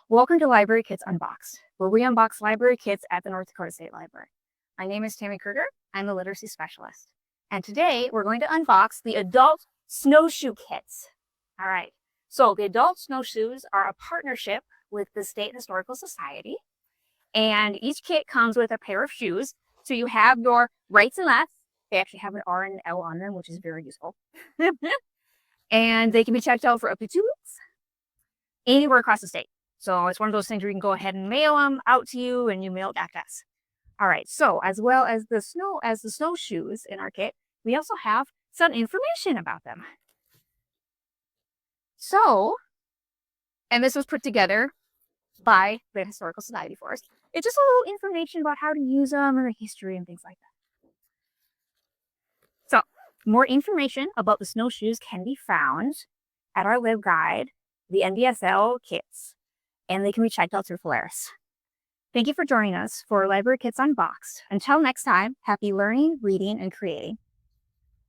Welcome to Library Kits Unboxed, where we unbox library kits at the North Dakota State Library. My name is Tammy Kruger. I'm the literacy specialist. And today we're going to unbox the adult snowshoe kits. All right. So the adult snowshoes are a partnership with the State Historical Society. And each kit comes with a pair of shoes. So you have your rights and lefts. They actually have an R and an L on them, which is very useful. And they can be checked out for up to 2 weeks anywhere across the state. So it's one of those things where you can go ahead and mail them out to you and you mail it back to us. All right, so as well as the snowshoes in our kit, we also have some information about them. So, and this was put together by the Historical Society for us. It's just a little information about how to use them and the history and things like that. So, more information about the snowshoes can be found at our LibGuide, the NDSL kits, and they can be checked out through Polaris. Thank you for joining us for Library Kits Unboxed. Until next time, happy learning, reading, and creating.